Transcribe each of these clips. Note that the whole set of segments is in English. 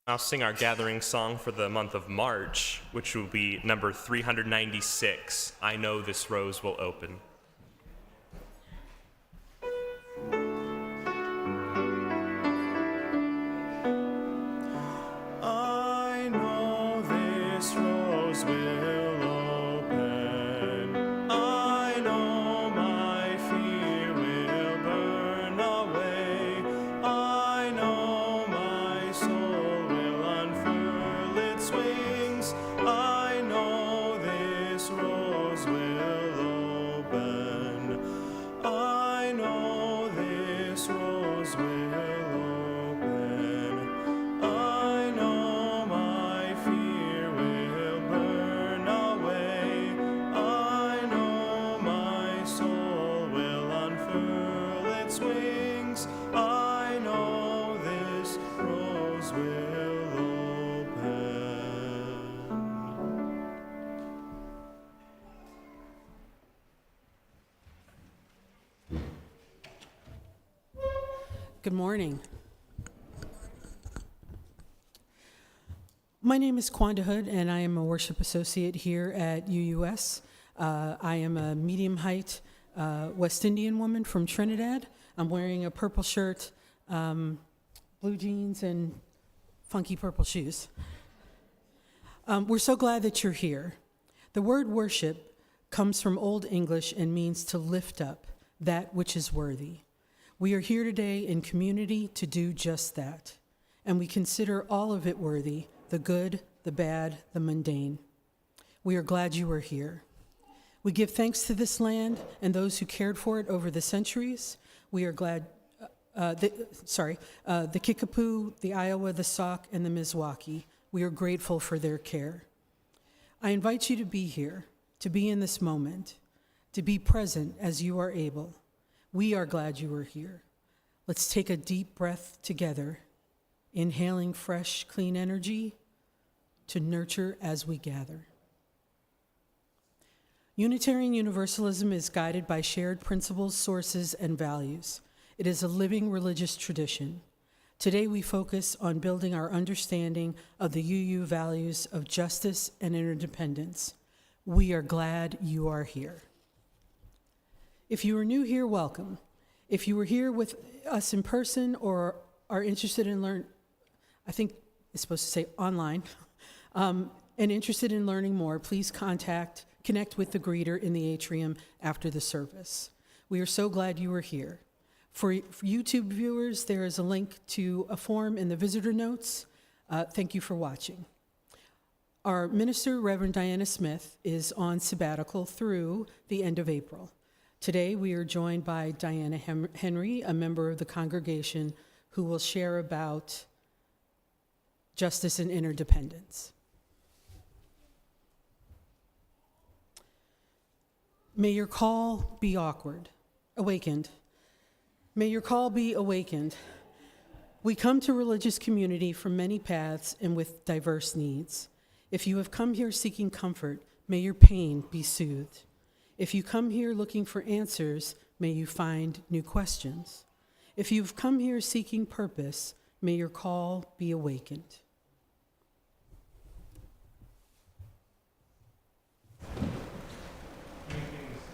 I'll sing our gathering song for the month of March, which will be number 396, I Know This Rose Will Open. I know this rose will open. I know my fear will burn away. I know my soul will unfurl its wings. I know this rose will open. I know this rose will open. I know my fear will burn away. I know my soul will unfurl its wings. I know this rose will open. Good morning. My name is Quanda Hood, and I am a worship associate here at UUS. I am a medium height West Indian woman from Trinidad. I'm wearing a purple shirt, blue jeans, and funky purple shoes. We're so glad that you're here. The word worship comes from Old English and means to lift up that which is worthy. We are here today in community to do just that, and we consider all of it worthy, the good, the bad, the mundane. We are glad you are here. We give thanks to this land and those who cared for it over the centuries. We are glad, the Kickapoo, the Iowa, the Sauk, and the Mizwaukee. We are grateful for their care. I invite you to be here, to be in this moment, to be present as you are able. We are glad you are here. Let's take a deep breath together, inhaling fresh, clean energy to nurture as we gather. Unitarian Universalism is guided by shared principles, sources, and values. It is a living religious tradition. Today we focus on building our understanding of the UU values of justice and interdependence. We are glad you are here. If you are new here, welcome. If you were here with us in person or are interested in I think it's supposed to say online, and interested in learning more, please connect with the greeter in the atrium after the service. We are so glad you are here. For YouTube viewers, there is a link to a form in the visitor notes. Thank you for watching. Our minister, Reverend Diana Smith, is on sabbatical through the end of April. Today, we are joined by Diana Henry, a member of the congregation, who will share about justice and interdependence. May your call be awakened. May your call be awakened. We come to religious community from many paths and with diverse needs. If you have come here seeking comfort, may your pain be soothed. If you come here looking for answers, may you find new questions. If you've come here seeking purpose, may your call be awakened.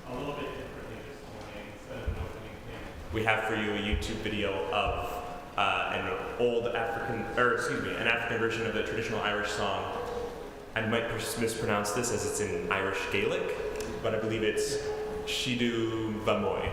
A little bit differently this morning. Instead of an opening thing, we have for you a YouTube video of an African version of the traditional Irish song. I might mispronounce this as it's in Irish Gaelic, but I believe it's Shidu Vamoy.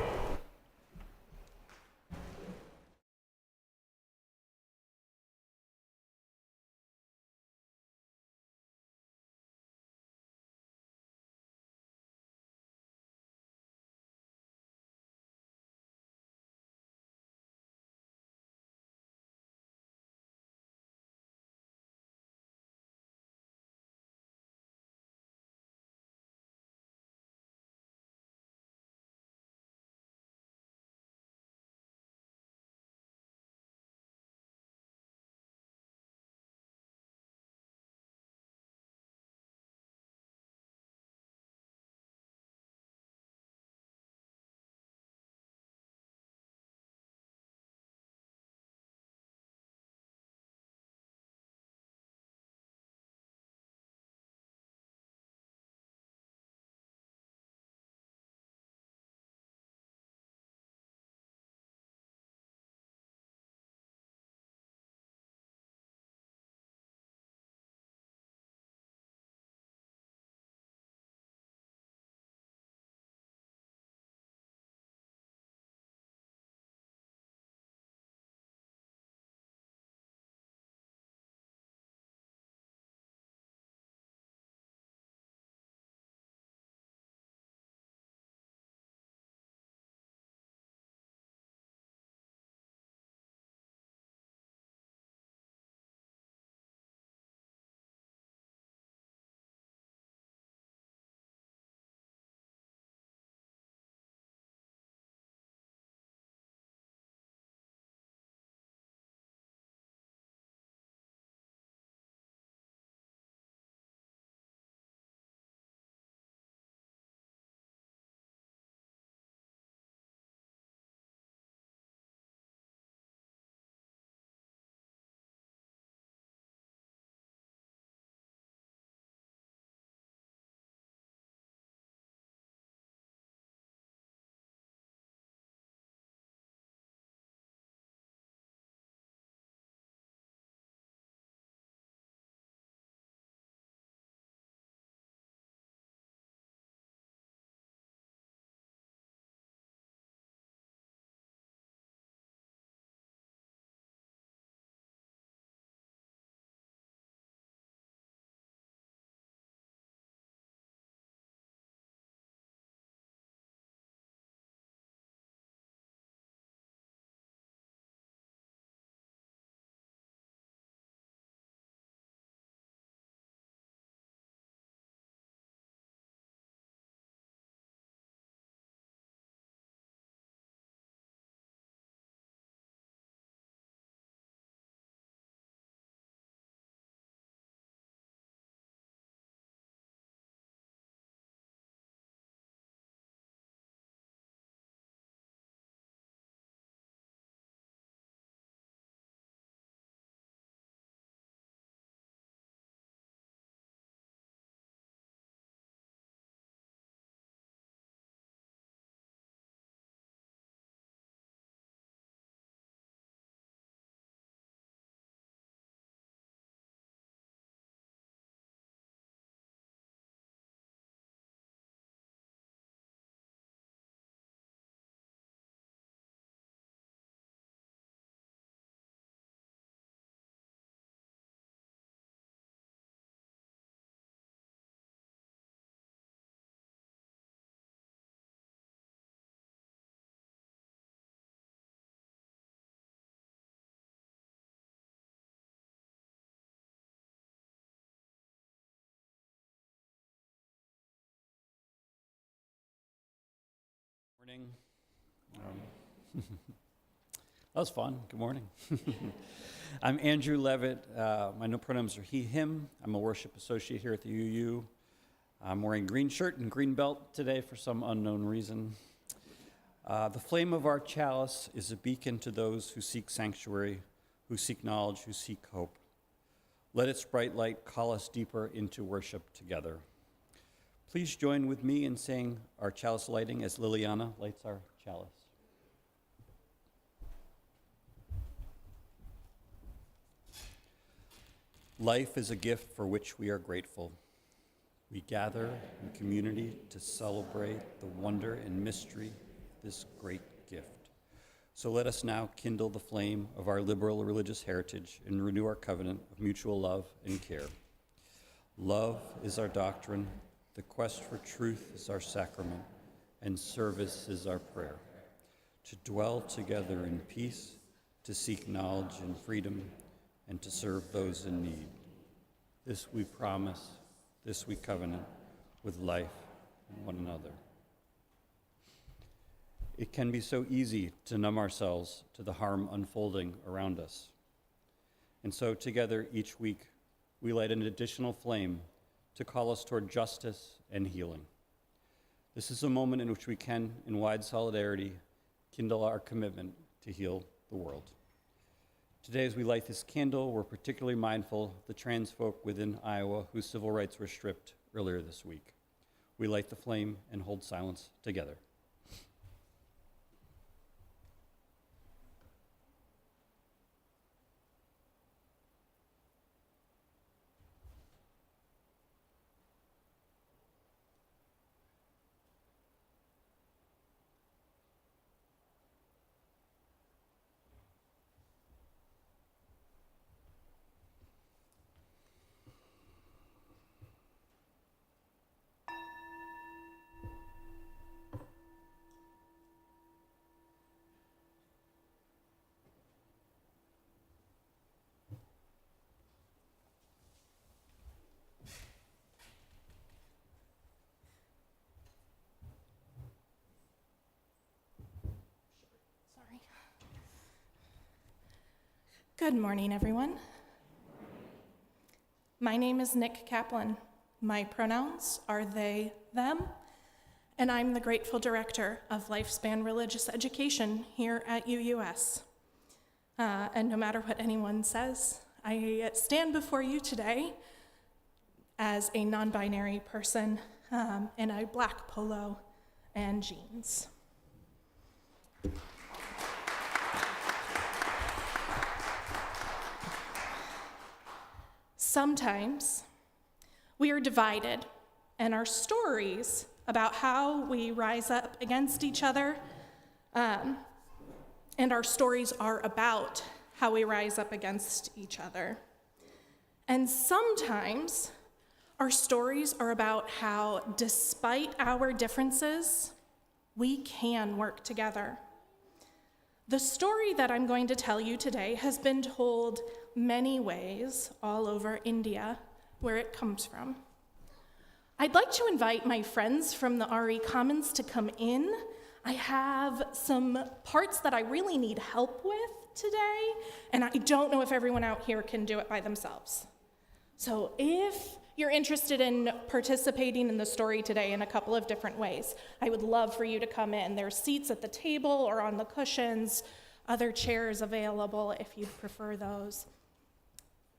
Morning. That was fun. Good morning. I'm Andrew Levitt. My no pronouns are he, him. I'm a worship associate here at the UU. I'm wearing green shirt and green belt today for some unknown reason. The flame of our chalice is a beacon to those who seek sanctuary, who seek knowledge, who seek hope. Let its bright light call us deeper into worship together. Please join with me in saying our chalice lighting as Liliana lights our chalice. Life is a gift for which we are grateful. We gather in community to celebrate the wonder and mystery of this great gift. So let us now kindle the flame of our liberal religious heritage and renew our covenant of mutual love and care. Love is our doctrine. The quest for truth is our sacrament, and service is our prayer. To dwell together in peace, to seek knowledge and freedom, and to serve those in need. This we promise, this we covenant with life and one another. It can be so easy to numb ourselves to the harm unfolding around us. And so together each week, we light an additional flame to call us toward justice and healing. This is a moment in which we can, in wide solidarity, kindle our commitment to heal the world. Today, as we light this candle, we're particularly mindful of the trans folk within Iowa whose civil rights were stripped earlier this week. We light the flame and hold silence together. Sorry. Good morning, everyone. My name is Nick Kaplan. My pronouns are they, them, and I'm the grateful director of Lifespan Religious Education here at UUS. And no matter what anyone says, I stand before you today as a non-binary person in a black polo and jeans. Sometimes we are divided, and our stories about how we rise up against each other, and our stories are about how we rise up against each other. And sometimes our stories are about how, despite our differences, we can work together. The story that I'm going to tell you today has been told many ways all over India, where it comes from. I'd like to invite my friends from the RE Commons to come in. I have some parts that I really need help with today, and I don't know if everyone out here can do it by themselves. So if you're interested in participating in the story today in a couple of different ways, I would love for you to come in. There's seats at the table or on the cushions, other chairs available if you prefer those.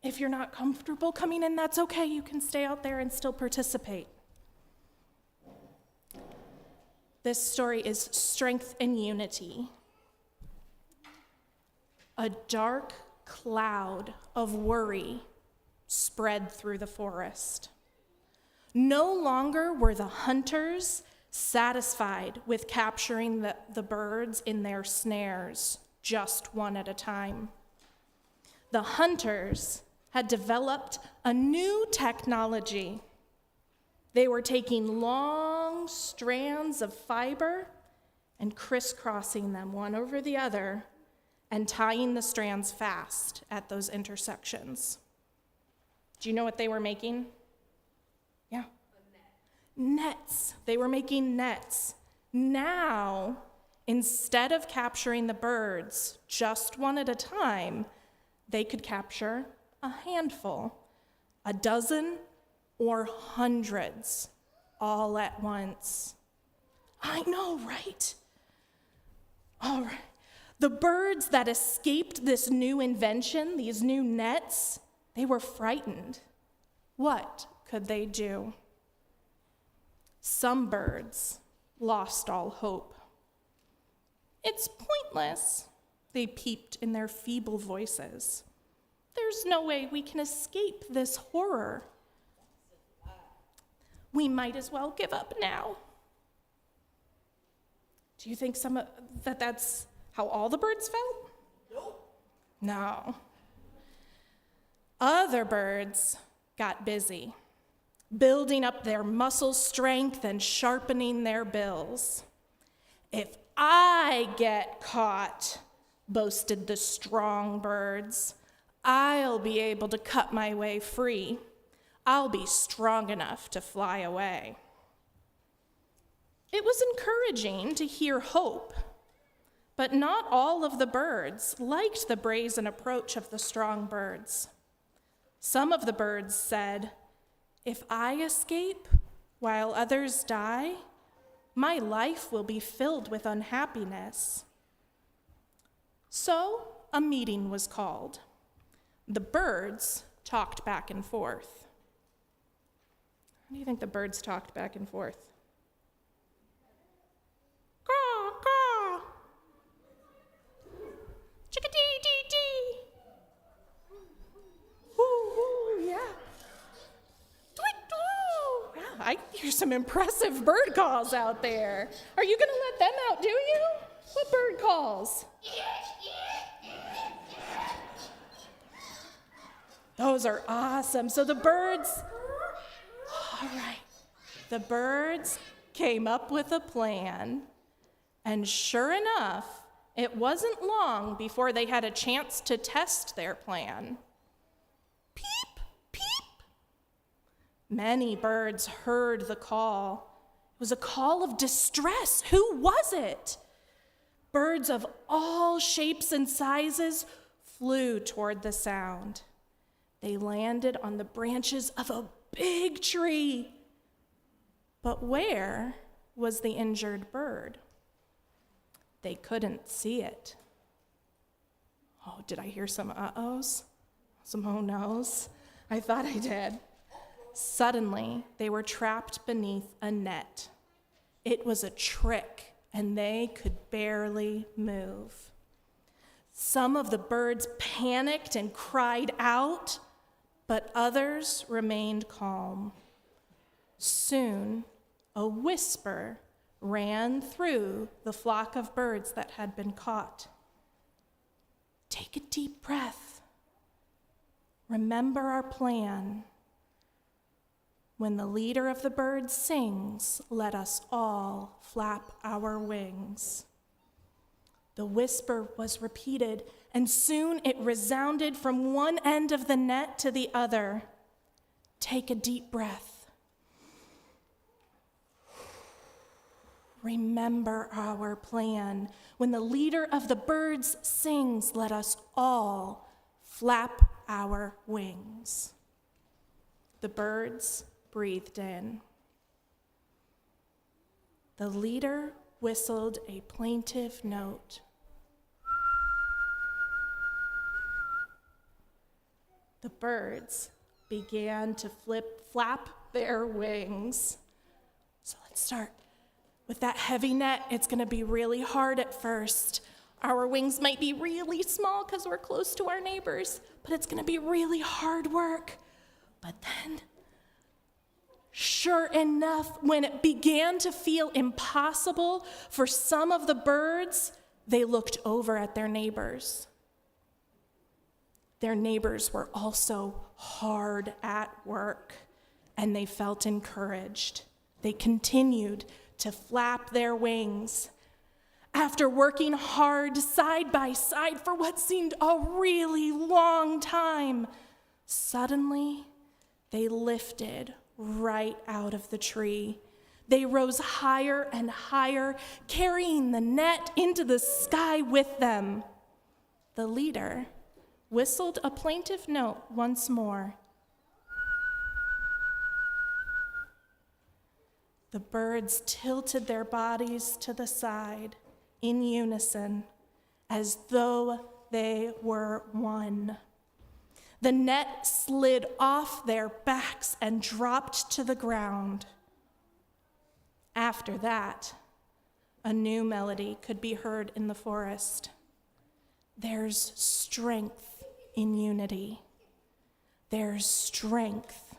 If you're not comfortable coming in, that's okay. You can stay out there and still participate. This story is Strength and Unity. A dark cloud of worry spread through the forest. No longer were the hunters satisfied with capturing the birds in their snares, just one at a time. The hunters had developed a new technology. They were taking long strands of fiber and crisscrossing them one over the other and tying the strands fast at those intersections. Do you know what they were making? Yeah. Nets. They were making nets. Now, instead of capturing the birds just one at a time, they could capture a handful, a dozen, or hundreds all at once. I know, right? All right. The birds that escaped this new invention, these new nets, they were frightened. What could they do? Some birds lost all hope. It's pointless, they peeped in their feeble voices. There's no way we can escape this horror. We might as well give up now. Do you think that's how all the birds felt? No. Other birds got busy, building up their muscle strength and sharpening their bills. If I get caught, boasted the strong birds, I'll be able to cut my way free. I'll be strong enough to fly away. It was encouraging to hear hope, but not all of the birds liked the brazen approach of the strong birds. Some of the birds said, "If I escape while others die, my life will be filled with unhappiness." So a meeting was called. The birds talked back and forth. How do you think the birds talked back and forth? Caw, caw. Chickadee-dee-dee. Woo, yeah. Tweet-doo. Yeah, I hear some impressive bird calls out there. Are you gonna let them out, do you? What bird calls? Those are awesome. So the birds, all right, the birds came up with a plan. And sure enough, it wasn't long before they had a chance to test their plan. Peep, peep. Many birds heard the call. It was a call of distress. Who was it? Birds of all shapes and sizes flew toward the sound. They landed on the branches of a big tree. But where was the injured bird? They couldn't see it. Oh, did I hear some uh-ohs? Some oh no's? I thought I did. Suddenly, they were trapped beneath a net. It was a trick, and they could barely move. Some of the birds panicked and cried out, but others remained calm. Soon, a whisper ran through the flock of birds that had been caught. Take a deep breath. Remember our plan. When the leader of the birds sings, let us all flap our wings. The whisper was repeated, and soon it resounded from one end of the net to the other. Take a deep breath. Remember our plan. When the leader of the birds sings, let us all flap our wings. The birds breathed in. The leader whistled a plaintive note. The birds began to flap their wings. So let's start. With that heavy net, it's going to be really hard at first. Our wings might be really small because we're close to our neighbors, but it's going to be really hard work. But then, sure enough, when it began to feel impossible for some of the birds, they looked over at their neighbors. Their neighbors were also hard at work, and they felt encouraged. They continued to flap their wings. After working hard side by side for what seemed a really long time, suddenly they lifted right out of the tree. They rose higher and higher, carrying the net into the sky with them. The leader whistled a plaintive note once more. The birds tilted their bodies to the side in unison, as though they were one. The net slid off their backs and dropped to the ground. After that, a new melody could be heard in the forest. There's strength in unity. There's strength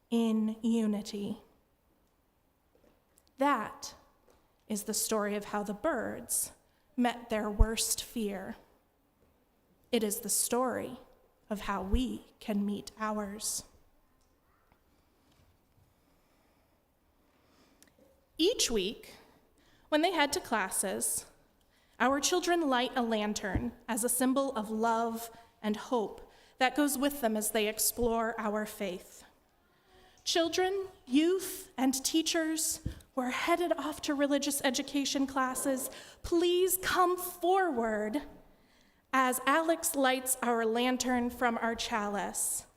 in unity. That is the story of how the birds met their worst fear. It is the story of how we can meet ours. Each week, when they head to classes, our children light a lantern as a symbol of love and hope that goes with them as they explore our faith. Children, youth, and teachers who are headed off to religious education classes, please come forward as Alex lights our lantern from our chalice.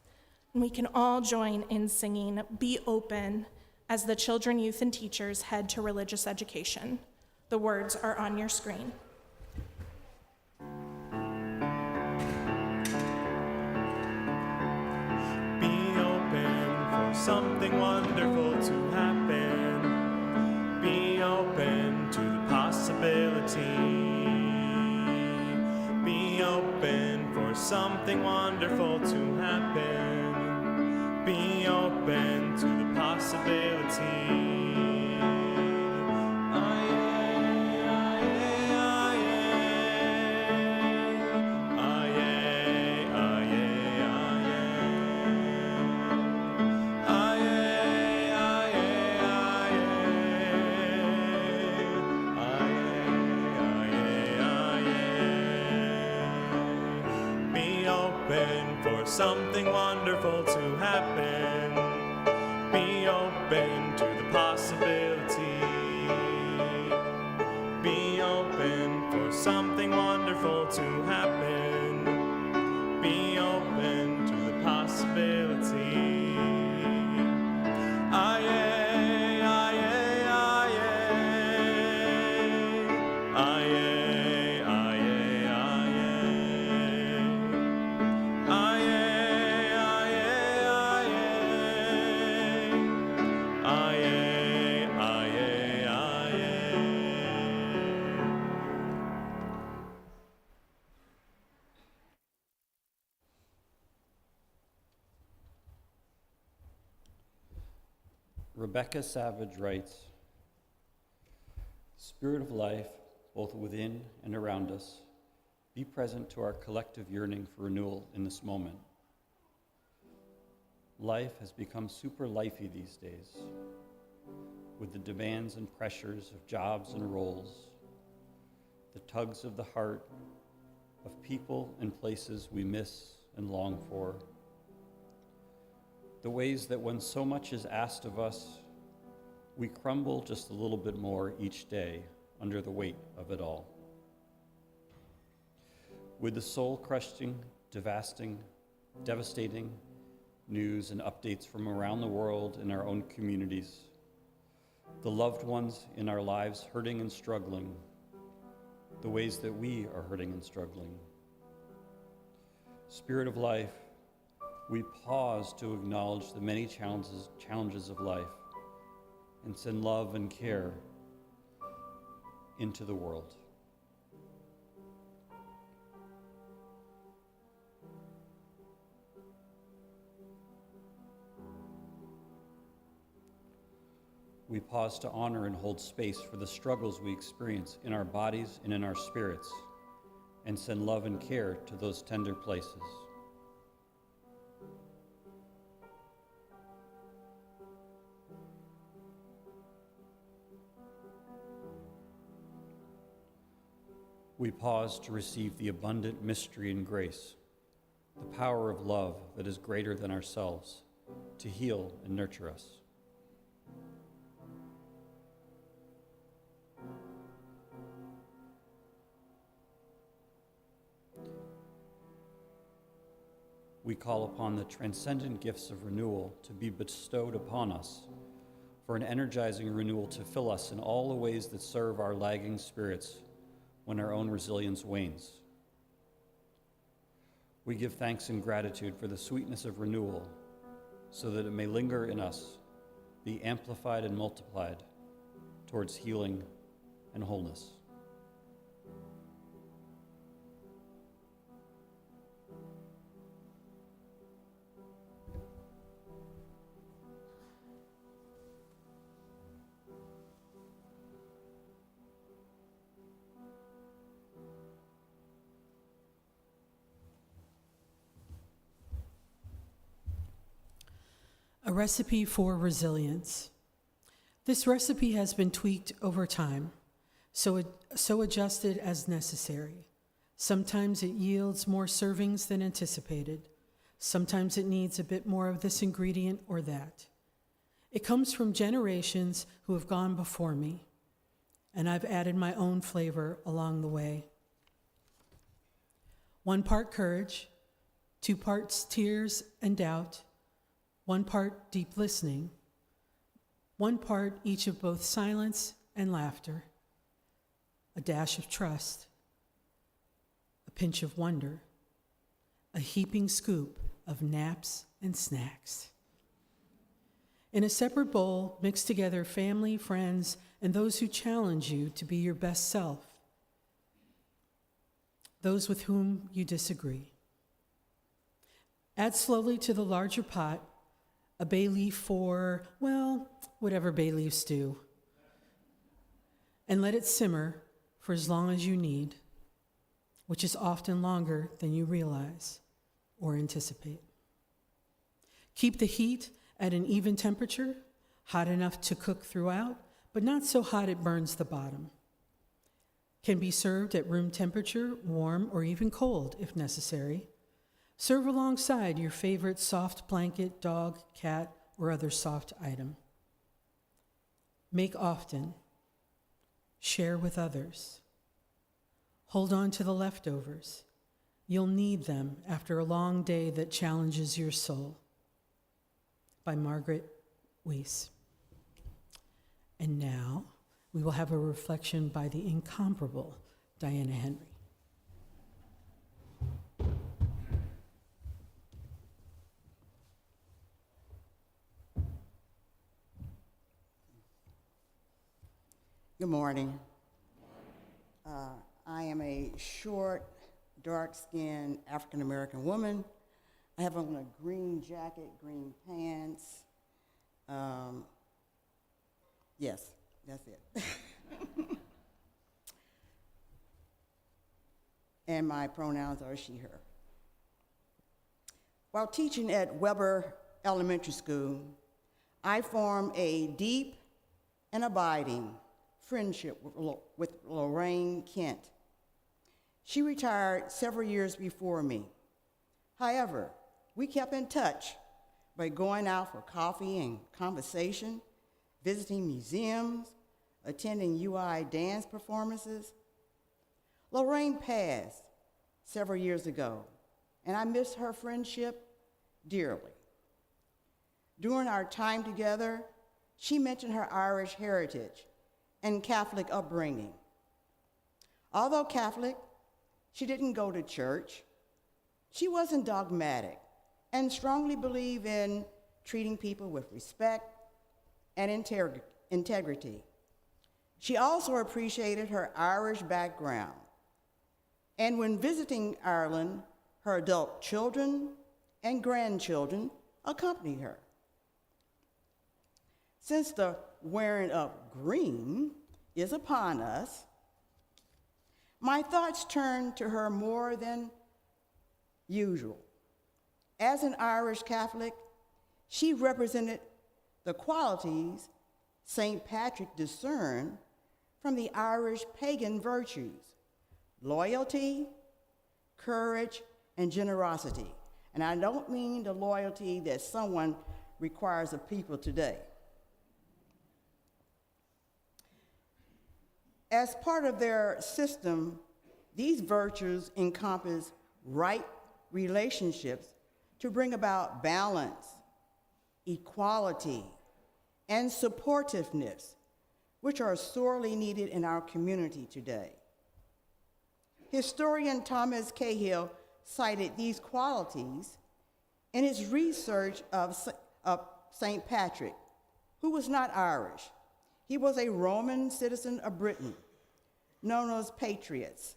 And we can all join in singing "Be Open" as the children, youth, and teachers head to religious education. The words are on your screen. Be open for something wonderful to happen. Be open to the possibility. Be open for something wonderful to happen. Be open to the possibility. Something wonderful to happen. Be open to the possibility. Be open for something wonderful to happen. Be open to the possibility. Aye, aye, aye, aye, aye. Rebecca Savage writes, "Spirit of life, both within and around us, be present to our collective yearning for renewal in this moment. Life has become super lifey these days, with the demands and pressures of jobs and roles, the tugs of the heart of people and places we miss and long for, the ways that when so much is asked of us, we crumble just a little bit more each day under the weight of it all. With the soul-crushing, devastating news and updates from around the world in our own communities, the loved ones in our lives hurting and struggling, the ways that we are hurting and struggling. Spirit of life, we pause to acknowledge the many challenges of life and send love and care into the world. We pause to honor and hold space for the struggles we experience in our bodies and in our spirits, and send love and care to those tender places. We pause to receive the abundant mystery and grace, the power of love that is greater than ourselves, to heal and nurture us. we call upon the transcendent gifts of renewal to be bestowed upon us, for an energizing renewal to fill us in all the ways that serve our lagging spirits when our own resilience wanes. We give thanks and gratitude for the sweetness of renewal, so that it may linger in us, be amplified and multiplied towards healing and wholeness. A recipe for resilience. This recipe has been tweaked over time, so adjusted as necessary. Sometimes it yields more servings than anticipated. Sometimes it needs a bit more of this ingredient or that. It comes from generations who have gone before me, and I've added my own flavor along the way. 1 part courage, 2 parts tears and doubt, 1 part deep listening, 1 part each of both silence and laughter, a dash of trust, a pinch of wonder, a heaping scoop of naps and snacks. In a separate bowl, mix together family, friends, and those who challenge you to be your best self, those with whom you disagree. Add slowly to the larger pot a bay leaf for, well, whatever bay leaves do, and let it simmer for as long as you need, which is often longer than you realize or anticipate. Keep the heat at an even temperature, hot enough to cook throughout, but not so hot it burns the bottom. Can be served at room temperature, warm, or even cold if necessary. Serve alongside your favorite soft blanket, dog, cat, or other soft item. Make often. Share with others. Hold on to the leftovers. You'll need them after a long day that challenges your soul. By Margaret Weiss. And now we will have a reflection by the incomparable Diana Henry. Good morning. I am a short, dark-skinned African-American woman. I have on a green jacket, green pants. Yes, that's it. And my pronouns are she, her. While teaching at Weber Elementary School, I formed a deep and abiding friendship with Lorraine Kent. She retired several years before me. However, we kept in touch by going out for coffee and conversation, visiting museums, attending UI dance performances. Lorraine passed several years ago, and I miss her friendship dearly. During our time together, she mentioned her Irish heritage and Catholic upbringing. Although Catholic, she didn't go to church. She wasn't dogmatic and strongly believed in treating people with respect and integrity. She also appreciated her Irish background. And when visiting Ireland, her adult children and grandchildren accompanied her. Since the wearing of green is upon us, my thoughts turn to her more than usual. As an Irish Catholic, she represented the qualities St. Patrick discerned from the Irish pagan virtues: loyalty, courage, and generosity. And I don't mean the loyalty that someone requires of people today. As part of their system, these virtues encompass right relationships to bring about balance, equality, and supportiveness, which are sorely needed in our community today. Historian Thomas Cahill cited these qualities in his research of St. Patrick, who was not Irish. He was a Roman citizen of Britain, known as patriots.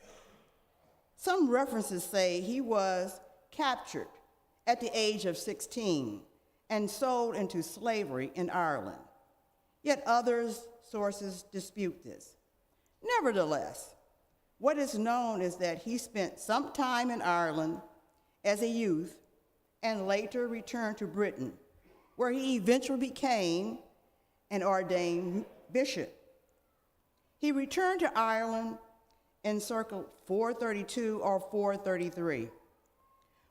Some references say he was captured at the age of 16 and sold into slavery in Ireland. Yet sources dispute this. Nevertheless, what is known is that he spent some time in Ireland as a youth and later returned to Britain, where he eventually became an ordained bishop. He returned to Ireland in circa 432 or 433,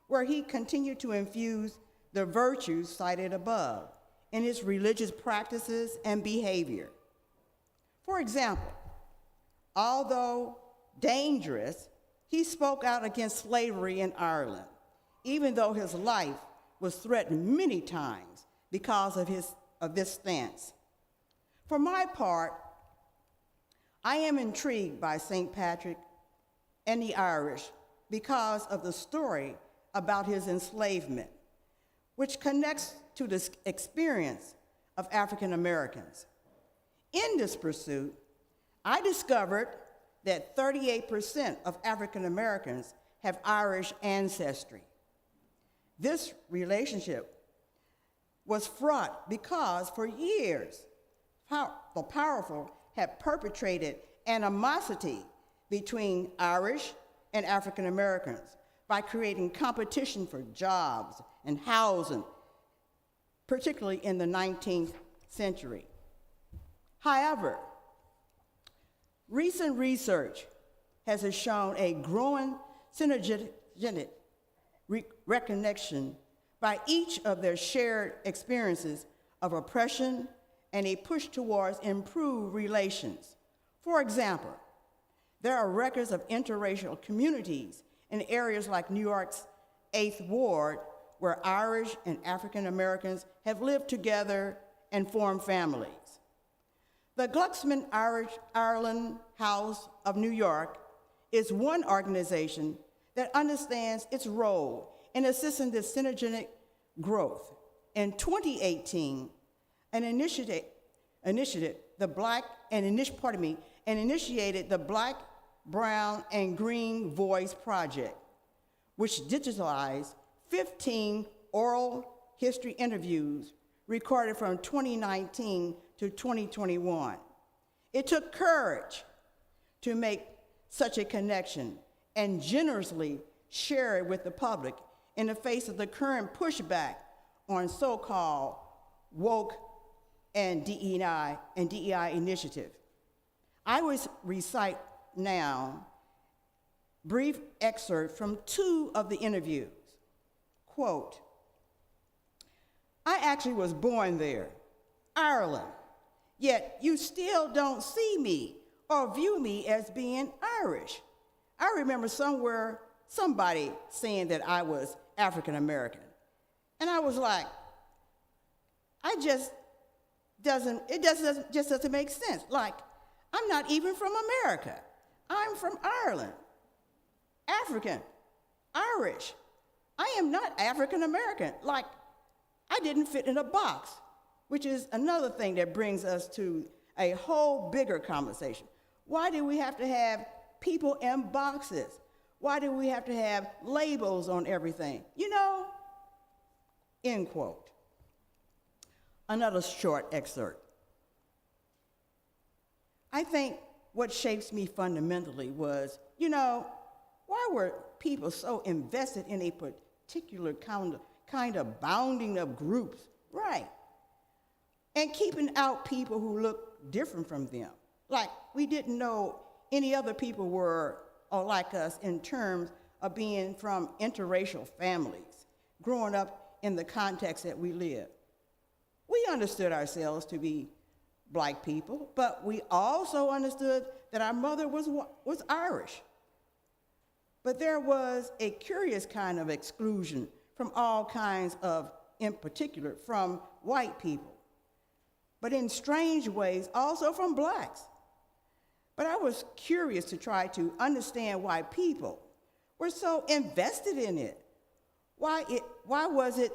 where he continued to infuse the virtues cited above in his religious practices and behavior. For example, although dangerous, he spoke out against slavery in Ireland, even though his life was threatened many times because of this stance. For my part, I am intrigued by St. Patrick and the Irish because of the story about his enslavement, which connects to the experience of African Americans. In this pursuit, I discovered that 38% of African Americans have Irish ancestry. This relationship was fraught because for years, the powerful had perpetrated animosity between Irish and African Americans by creating competition for jobs and housing, particularly in the 19th century. However, recent research has shown a growing synergetic recognition by each of their shared experiences of oppression and a push towards improved relations. For example, there are records of interracial communities in areas like New York's 8th Ward, where Irish and African Americans have lived together and formed families. The Glucksman Ireland House of New York is one organization that understands its role in assisting this synergetic growth. In 2018, initiated the Black, Brown, and Green Voice Project, which digitalized 15 oral history interviews recorded from 2019 to 2021. It took courage to make such a connection and generously share it with the public in the face of the current pushback on so-called woke and DEI initiative. I will recite now brief excerpt from 2 of the interviews. Quote, "I actually was born there, Ireland, yet you still don't see me or view me as being Irish. I remember somebody saying that I was African American. And I was like, it just doesn't make sense. Like, I'm not even from America. I'm from Ireland, African, Irish. I am not African American. Like, I didn't fit in a box, which is another thing that brings us to a whole bigger conversation. Why do we have to have people in boxes? Why do we have to have labels on everything? You know, end quote. Another short excerpt. I think what shapes me fundamentally was, why were people so invested in a particular kind of bounding of groups? Right. And keeping out people who look different from them. Like, we didn't know any other people were like us in terms of being from interracial families, growing up in the context that we live. We understood ourselves to be Black people, but we also understood that our mother was Irish. But there was a curious kind of exclusion from all kinds of, in particular, from white people, but in strange ways also from blacks. But I was curious to try to understand why people were so invested in it. Why was it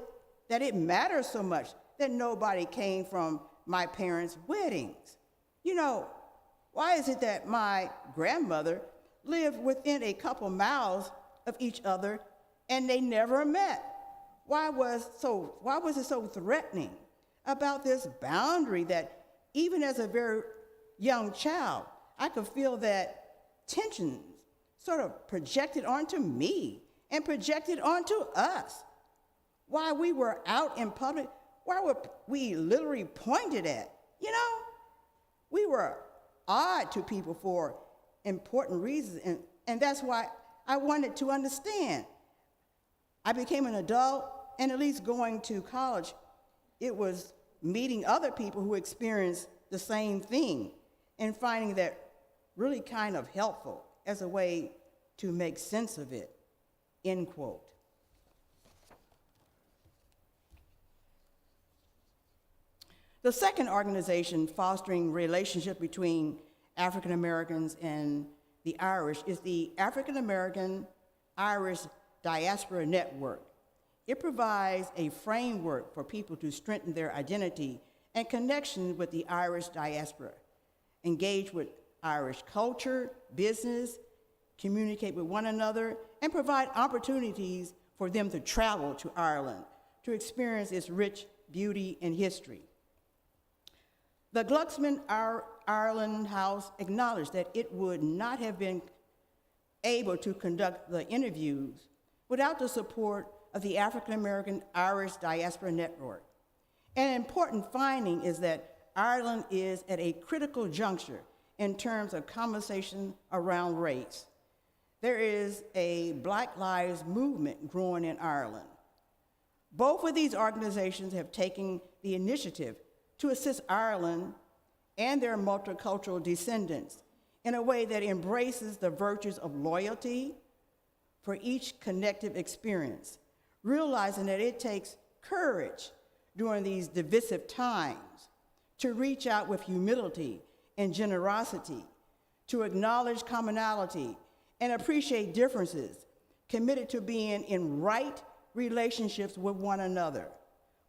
that it mattered so much that nobody came from my parents' weddings? You know, why is it that my grandmother lived within a couple miles of each other and they never met? Why was it so threatening about this boundary that even as a very young child, I could feel that tension sort of projected onto me and projected onto us? Why we were out in public, why were we literally pointed at? You know, we were odd to people for important reasons, and that's why I wanted to understand. I became an adult, and at least going to college, it was meeting other people who experienced the same thing and finding that really kind of helpful as a way to make sense of it, end quote. The second organization fostering relationship between African Americans and the Irish is the African American Irish Diaspora Network. It provides a framework for people to strengthen their identity and connection with the Irish diaspora, engage with Irish culture, business, communicate with one another, and provide opportunities for them to travel to Ireland to experience its rich beauty and history. The Glucksman Ireland House acknowledged that it would not have been able to conduct the interviews without the support of the African American Irish Diaspora Network. An important finding is that Ireland is at a critical juncture in terms of conversation around race. There is a Black Lives movement growing in Ireland. Both of these organizations have taken the initiative to assist Ireland and their multicultural descendants in a way that embraces the virtues of loyalty for each connective experience, realizing that it takes courage during these divisive times to reach out with humility and generosity, to acknowledge commonality and appreciate differences, committed to being in right relationships with one another.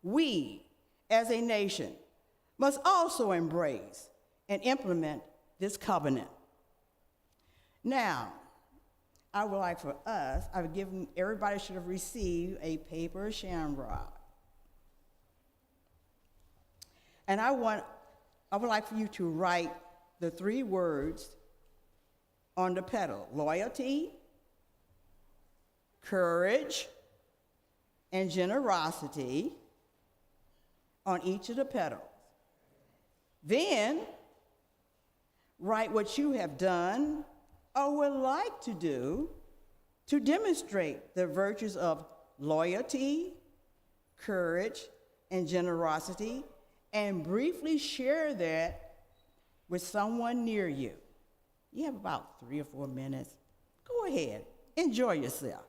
We, as a nation, must also embrace and implement this covenant. Now, I would like for us, I've given, everybody should have received a paper shamrock. And I would like for you to write the 3 words on the petal: loyalty, courage, and generosity on each of the petals. Then, write what you have done or would like to do to demonstrate the virtues of loyalty, courage, and generosity, and briefly share that with someone near you. You have about 3 or 4 minutes. Go ahead, enjoy yourself.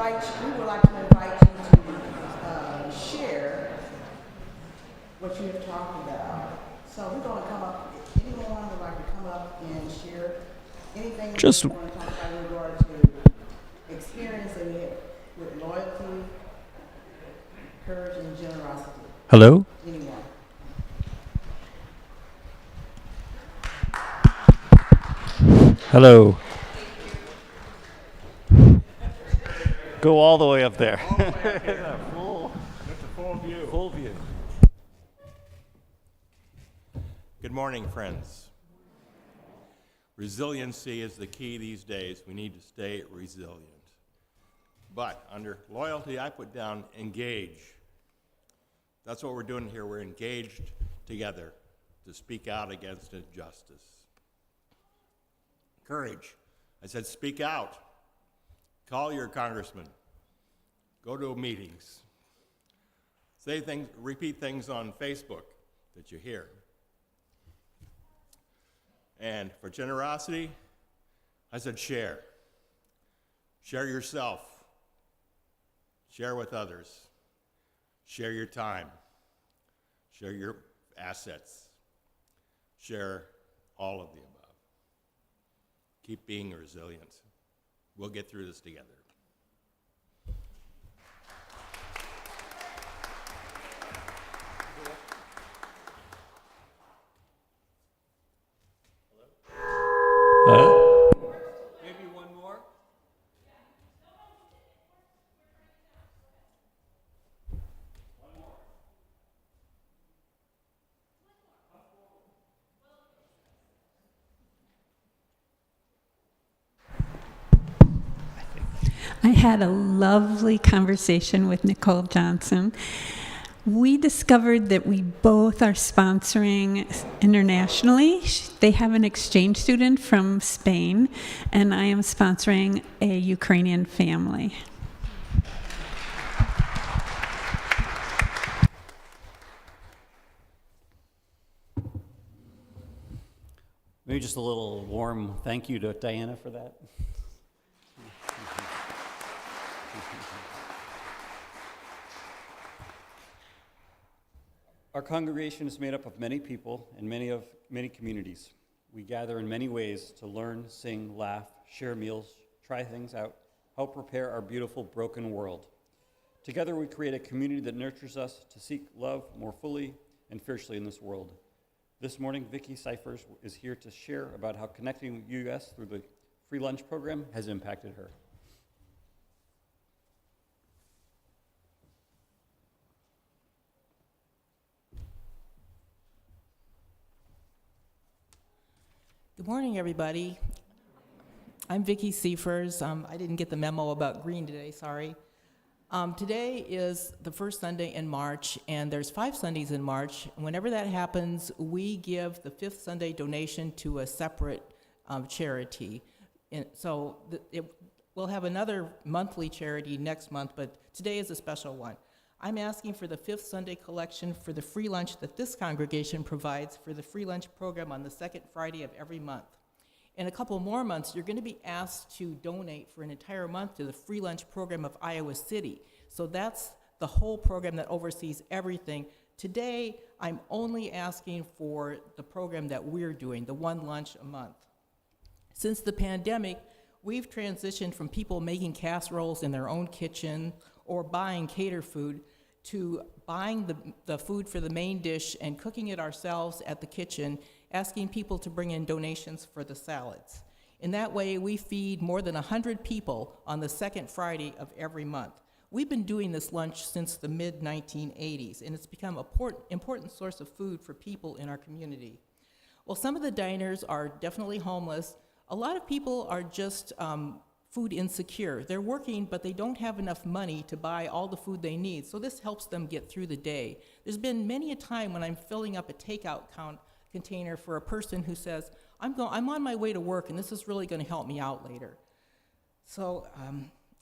would like to invite you to share what you have talked about. So we're going to come up, anyone would like to come up and share anything that you want to talk about in regard to experience that we had with loyalty, courage, and generosity. Hello? Anyone? Hello. Go all the way up there. Full view. Good morning, friends. Resiliency is the key these days. We need to stay resilient. But under loyalty, I put down engage. That's what we're doing here. We're engaged together to speak out against injustice. Courage. I said speak out. Call your congressman. Go to meetings. Say things, repeat things on Facebook that you hear. And for generosity, I said share. Share yourself. Share with others. Share your time. Share your assets. Share all of the above. Keep being resilient. We'll get through this together. Maybe one more? I had a lovely conversation with Nicole Johnson. We discovered that we both are sponsoring internationally. They have an exchange student from Spain, and I am sponsoring a Ukrainian family. Maybe just a little warm thank you to Diana for that. Our congregation is made up of many people and many communities. We gather in many ways to learn, sing, laugh, share meals, try things out, help repair our beautiful broken world. Together we create a community that nurtures us to seek love more fully and fiercely in this world. This morning, Vicki Cyphers is here to share about how connecting with UUS through the free lunch program has impacted her. Good morning, everybody. I'm Vicki Seifers. I didn't get the memo about green today, sorry. Today is the first Sunday in March, and there's 5 Sundays in March. Whenever that happens, we give the 5th Sunday donation to a separate charity. And so we'll have another monthly charity next month, but today is a special one. I'm asking for the 5th Sunday collection for the free lunch that this congregation provides for the free lunch program on the 2nd Friday of every month. In a couple more months, you're going to be asked to donate for an entire month to the free lunch program of Iowa City. So that's the whole program that oversees everything. Today, I'm only asking for the program that we're doing, the one lunch a month. Since the pandemic, we've transitioned from people making casseroles in their own kitchen or buying cater food to buying the food for the main dish and cooking it ourselves at the kitchen, asking people to bring in donations for the salads. In that way, we feed more than 100 people on the 2nd Friday of every month. We've been doing this lunch since the mid-1980s, and it's become an important source of food for people in our community. Well, some of the diners are definitely homeless. A lot of people are just food insecure. They're working, but they don't have enough money to buy all the food they need, so this helps them get through the day. There's been many a time when I'm filling up a takeout container for a person who says, I'm on my way to work, and this is really going to help me out later. So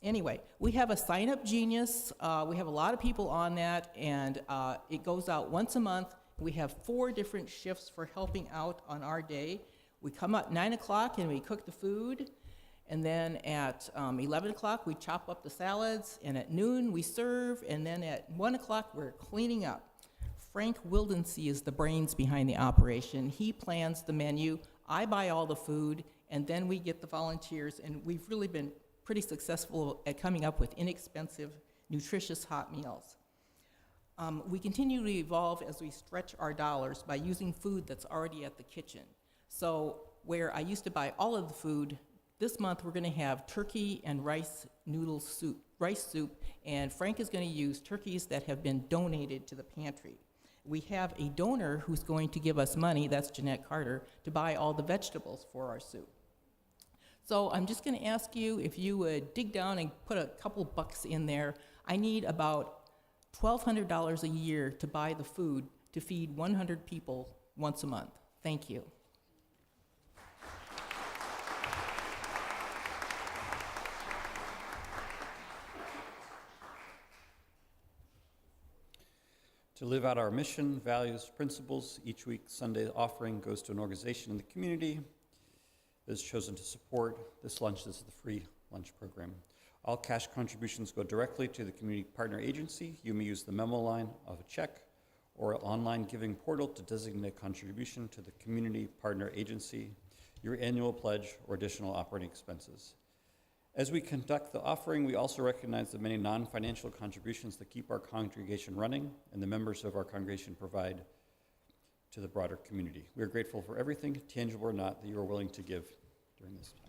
anyway, we have a Sign Up Genius. We have a lot of people on that, and it goes out once a month. We have 4 different shifts for helping out on our day. We come up 9 o'clock and we cook the food, And then at 11 o'clock, we chop up the salads, and at noon, we serve, and then at 1 o'clock, we're cleaning up. Frank Wildensee is the brains behind the operation. He plans the menu, I buy all the food, and then we get the volunteers, and we've really been pretty successful at coming up with inexpensive, nutritious hot meals. We continue to evolve as we stretch our dollars by using food that's already at the kitchen. So where I used to buy all of the food, this month we're gonna have turkey and rice soup, and Frank is gonna use turkeys that have been donated to the pantry. We have a donor who's going to give us money, that's Jeanette Carter, to buy all the vegetables for our soup. So I'm just gonna ask you if you would dig down and put a couple bucks in there. I need about $1,200 a year to buy the food to feed 100 people once a month. Thank you. To live out our mission, values, principles, each week Sunday offering goes to an organization in the community that has chosen to support this lunch. This is the free lunch program. All cash contributions go directly to the community partner agency. You may use the memo line of a check or an online giving portal to designate a contribution to the community partner agency, your annual pledge, or additional operating expenses. As we conduct the offering, we also recognize the many non-financial contributions that keep our congregation running and the members of our congregation provide to the broader community. We are grateful for everything, tangible or not, that you are willing to give during this time.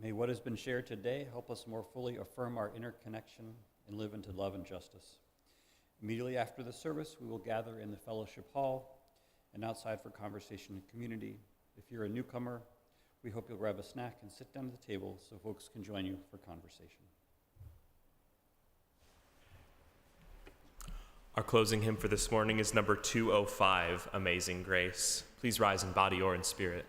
May what has been shared today help us more fully affirm our interconnection and live into love and justice. Immediately after the service, we will gather in the fellowship hall and outside for conversation and community. If you're a newcomer, we hope you'll grab a snack and sit down at the table so folks can join you for conversation. Our closing hymn for this morning is number 205, Amazing Grace. Please rise in body or in spirit.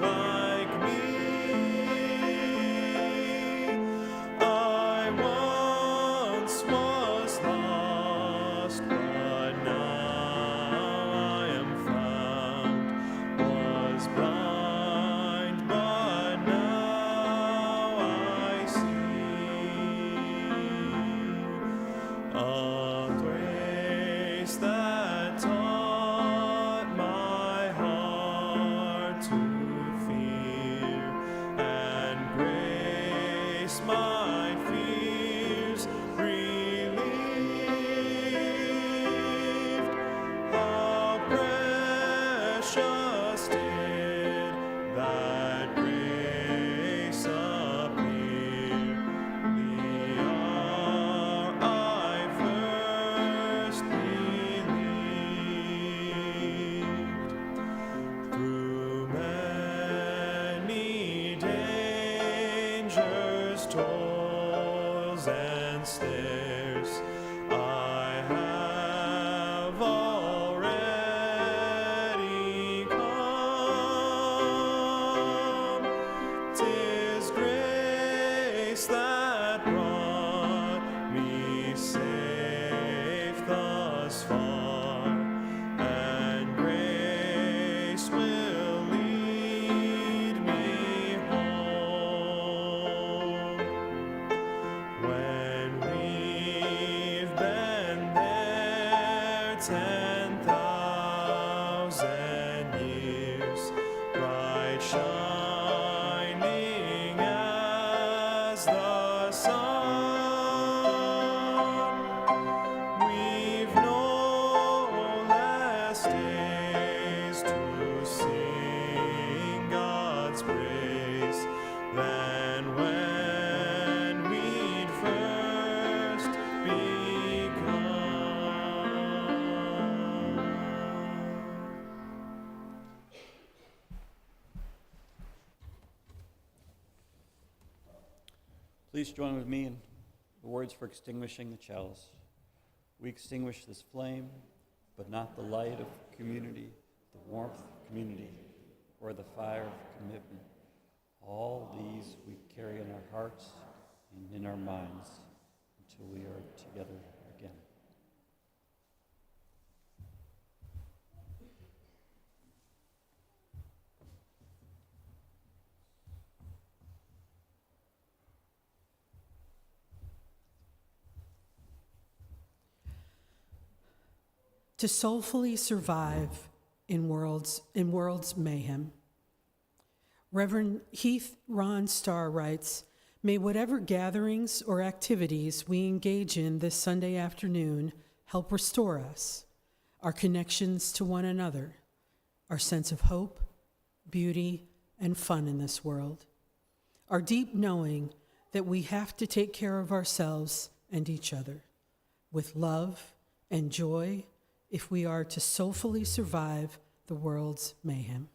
Like me. just did that grace appear, the hour I first believed. Through many dangers, toils, and snares, I have already come. 'Tis grace that brought me safe thus far, and grace will lead me home. When we've been there 10,000 years, bright shining as the sun, we've no less days to sing God's praise than when we'd first begun. Please join with me in the words for extinguishing the chalice. We extinguish this flame, but not the light of community, the warmth of community, or the fire of commitment. All these we carry in our hearts and in our minds until we are together again. To soulfully survive in world's mayhem. Reverend Heath Ron Starr writes, "May whatever gatherings or activities we engage in this Sunday afternoon help restore us, our connections to one another, our sense of hope, beauty, and fun in this world, our deep knowing that we have to take care of ourselves and each other with love and joy if we are to soulfully survive the world's mayhem."